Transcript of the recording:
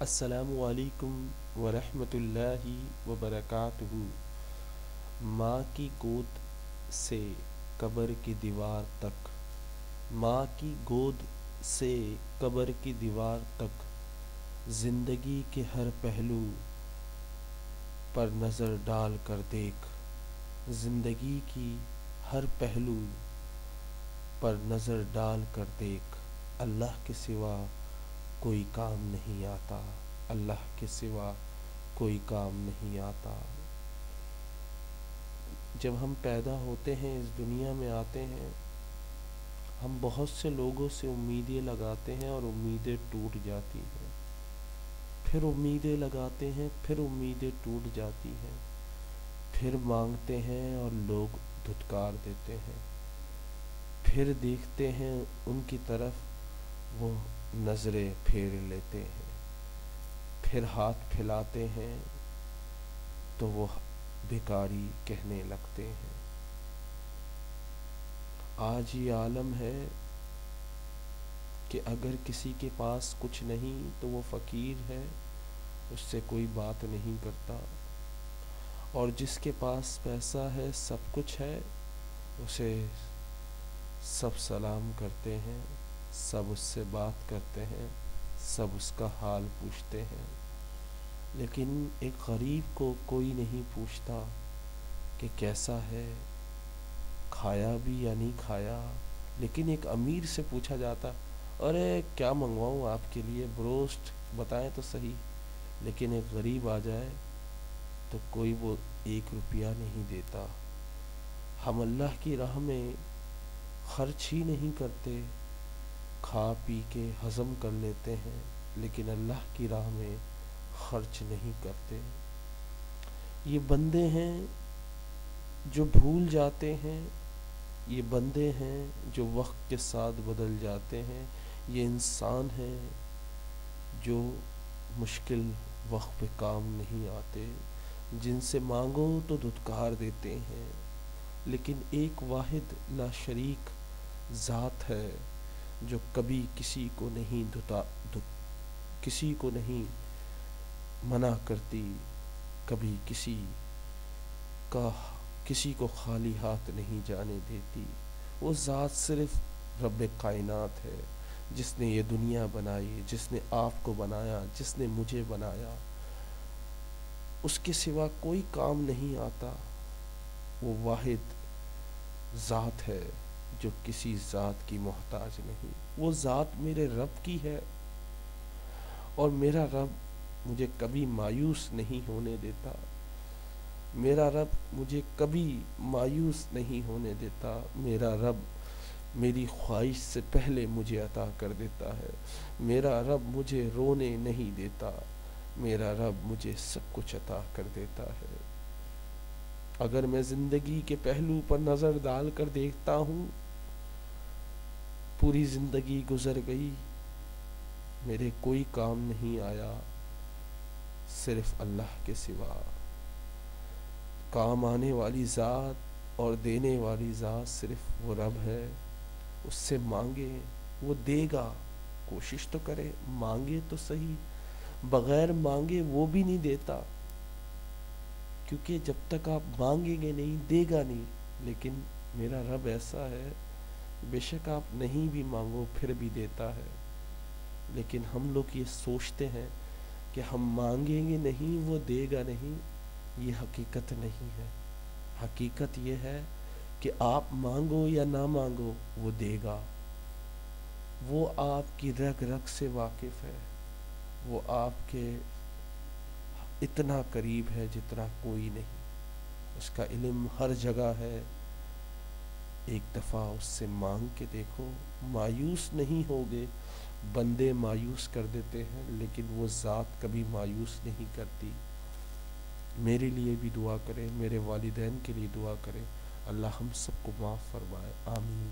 السلام علیکم ورحمۃ اللہ وبرکاتہ۔ ماں کی گود سے قبر کی دیوار تک، ماں کی گود سے قبر کی دیوار تک، زندگی کے ہر پہلو پر نظر ڈال کر دیکھ، زندگی کی ہر پہلو پر نظر ڈال کر دیکھ، اللہ کے سوا کوئی کام نہیں آتا، اللہ کے سوا کوئی کام نہیں آتا۔ جب ہم پیدا ہوتے ہیں، اس دنیا میں آتے ہیں، ہم بہت سے لوگوں سے امیدیں لگاتے ہیں اور امیدیں ٹوٹ جاتی ہیں، پھر امیدیں لگاتے ہیں، پھر امیدیں ٹوٹ جاتی ہیں، پھر مانگتے ہیں اور لوگ دھتکار دیتے ہیں، پھر دیکھتے ہیں ان کی طرف، وہ نظریں پھیر لیتے ہیں، پھر ہاتھ پھیلاتے ہیں تو وہ بھکاری کہنے لگتے ہیں۔ آج یہ عالم ہے کہ اگر کسی کے پاس کچھ نہیں تو وہ فقیر ہے، اس سے کوئی بات نہیں کرتا، اور جس کے پاس پیسہ ہے، سب کچھ ہے، اسے سب سلام کرتے ہیں، سب اس سے بات کرتے ہیں، سب اس کا حال پوچھتے ہیں، لیکن ایک غریب کو کوئی نہیں پوچھتا کہ کیسا ہے، کھایا بھی یا نہیں کھایا۔ لیکن ایک امیر سے پوچھا جاتا، ارے کیا منگواؤں آپ کے لیے، بروسٹ بتائیں تو صحیح۔ لیکن ایک غریب آ جائے تو کوئی وہ 1 روپیہ نہیں دیتا۔ ہم اللہ کی راہ میں خرچ ہی نہیں کرتے، کھا پی کے ہضم کر لیتے ہیں، لیکن اللہ کی راہ میں خرچ نہیں کرتے۔ یہ بندے ہیں جو بھول جاتے ہیں، یہ بندے ہیں جو وقت کے ساتھ بدل جاتے ہیں، یہ انسان ہیں جو مشکل وقت پہ کام نہیں آتے، جن سے مانگو تو دھتکار دیتے ہیں، لیکن ایک واحد لا شریک ذات ہے جو کبھی کسی کو نہیں منع کرتی، کبھی کسی کو خالی ہاتھ نہیں جانے دیتی۔ وہ ذات صرف رب کائنات ہے، جس نے یہ دنیا بنائی، جس نے آپ کو بنایا، جس نے مجھے بنایا، اس کے سوا کوئی کام نہیں آتا۔ وہ واحد ذات ہے جو کسی ذات کی محتاج نہیں۔ وہ ذات میرے رب کی ہے، اور میرا رب مجھے کبھی مایوس نہیں ہونے دیتا، میرا رب مجھے کبھی مایوس نہیں ہونے دیتا، میرا رب میری خواہش سے پہلے مجھے عطا کر دیتا ہے، میرا رب مجھے رونے نہیں دیتا، میرا رب مجھے سب کچھ عطا کر دیتا ہے۔ اگر میں زندگی کے پہلو پر نظر ڈال کر دیکھتا ہوں، پوری زندگی گزر گئی، میرے کوئی کام نہیں آیا، صرف اللہ کے سوا۔ کام آنے والی ذات اور دینے والی ذات صرف وہ رب ہے۔ اس سے مانگے وہ دے گا، کوشش تو کرے، مانگے تو صحیح، بغیر مانگے وہ بھی نہیں دیتا، کیونکہ جب تک آپ مانگیں گے نہیں، دے گا نہیں۔ لیکن میرا رب ایسا ہے، بے شک آپ نہیں بھی مانگو پھر بھی دیتا ہے۔ لیکن ہم لوگ یہ سوچتے ہیں کہ ہم مانگیں گے نہیں، وہ دے گا نہیں، یہ حقیقت نہیں ہے۔ حقیقت یہ ہے کہ آپ مانگو یا نہ مانگو، وہ دے گا۔ وہ آپ کی رگ رگ سے واقف ہے، وہ آپ کے اتنا قریب ہے جتنا کوئی نہیں، اس کا علم ہر جگہ ہے۔ ایک دفعہ اس سے مانگ کے دیکھو، مایوس نہیں ہوگے۔ بندے مایوس کر دیتے ہیں، لیکن وہ ذات کبھی مایوس نہیں کرتی۔ میرے لیے بھی دعا کریں، میرے والدین کے لیے دعا کریں، اللہ ہم سب کو معاف فرمائے، آمین۔